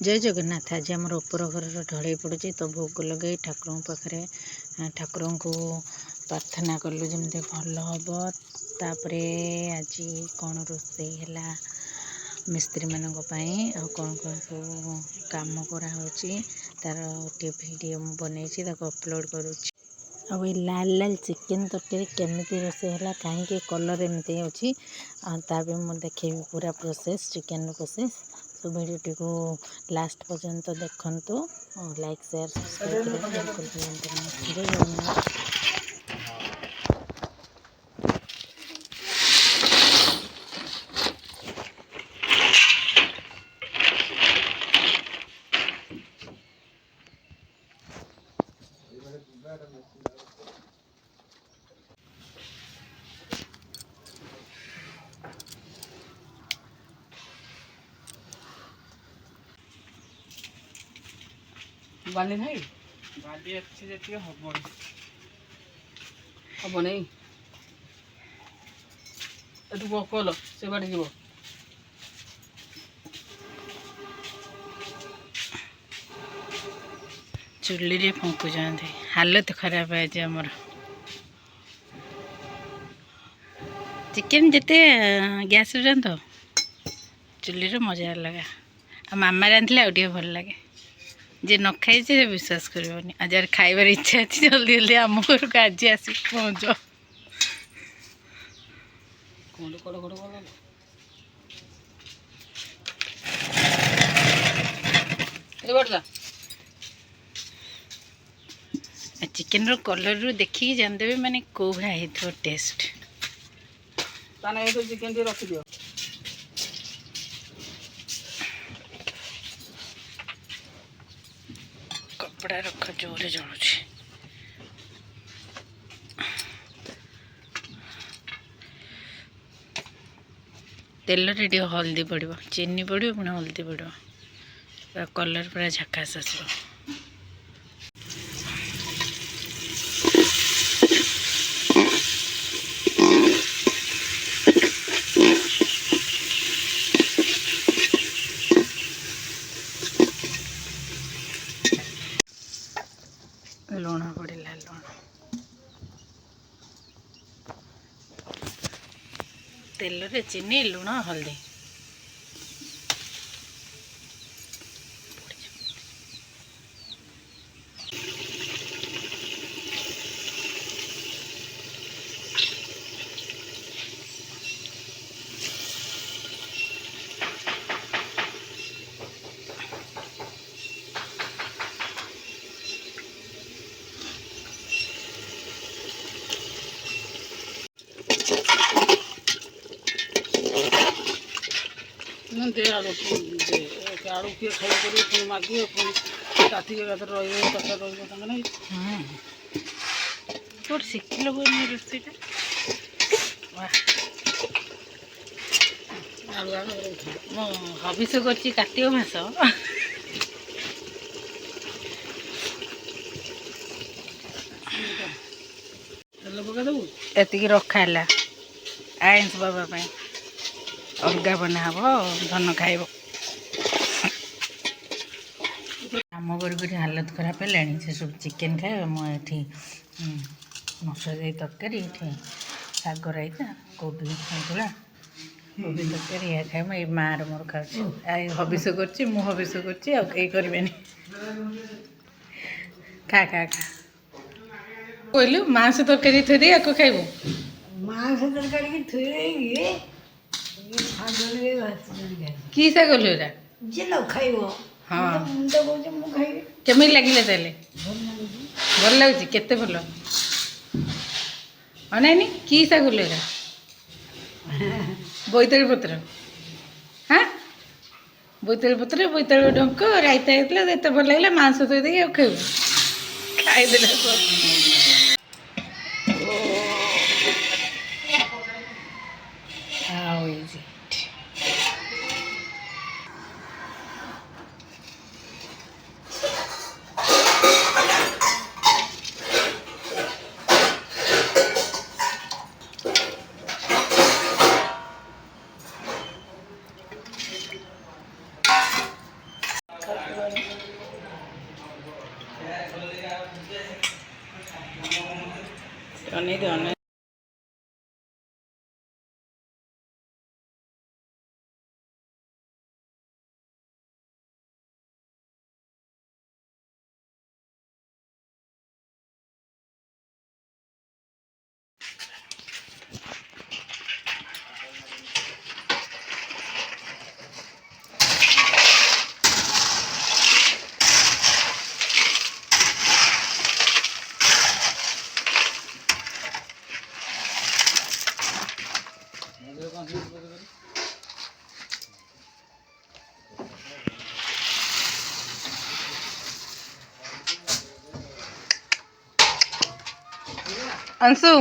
जय जगन्नाथ। आज आम उपर घर ढल पड़े तो भोग लगे ठाकुर पाखे ठाकुर को प्रार्थना कलु जमी भल हम। तापर आज कौन रोषे है मिस्त्री मान कौन कौन सब कम कराऊँगी तार गोटे वीडियो बनई अपलोड करुँच। अब लाल लाल चिकेन तरकारी केमी रोषे है कहीं कलर एमती अच्छी मुझे देखेबी पूरा प्रोसेस चिकेन प्रोसेस। तो वीडियो को लास्ट पर्यंत देखंतु लाइक शेयर सब्सक्राइब करें। बाली भाई बाली अच्छी जेती हम हम नहीं एटू कल से बाड़ी जीव चुली रे फुंकुचान हालत खराब है आज आमर चिकेन जिते गैस रांध चुली रे मजा लगा आ मामा रांधले आउ भल लगे जे न खाई से विश्वास करनी आज यार खाइबार इच्छा अच्छी जल्दी जल्दी आम घर को आज आस पहुँच चिकेन रो कलर रू देखिए जानदेवे माने को भाई है टेस्ट ताने तो चिकेन रखी दियो कपड़ा रख जोरे जलुच तेल रे हल्दी पड़ो चीनी पड़ो पुणी हल्दी पड़ो पूरा कलर पूरा झकास आसो। लुण पड़ेगा लुण तेल रे चीनी लुण हल्दी दे आलू आलू किए खाई कर मागे पुणी राति रही नहीं तो शिखल रोषेटा हबिष कर कार्तिक मास तेल पका देबू एति रखाला आइंस बाबा अलग बना हम धन खाइब आम घर को हालत खराब है से सब चिकेन खाए मुझे मसुर जाई तरकारी ये शाग राइता कोबी सतुला कोबी तरकारी या खाए ये मार मोर खाऊ हबिष कर हबिष कर खा खा खा कहलु मांस तरकारी थी दे या खाइबू मांस तरकारी थी की सा गलो रा जे न खाइबो हाँ मुंडा बोझे मु खाइबे केमी लागिले ताले भल लगुच केते भल अनानी की सा गलो रा बोईताड़ी पत्र हाँ बोईताड़ी पत्र बोईताड़ी डंक रायता होता एत भल लगे मांस थोड़ी दे खाइबू खाईदे नहीं देवाने अंशु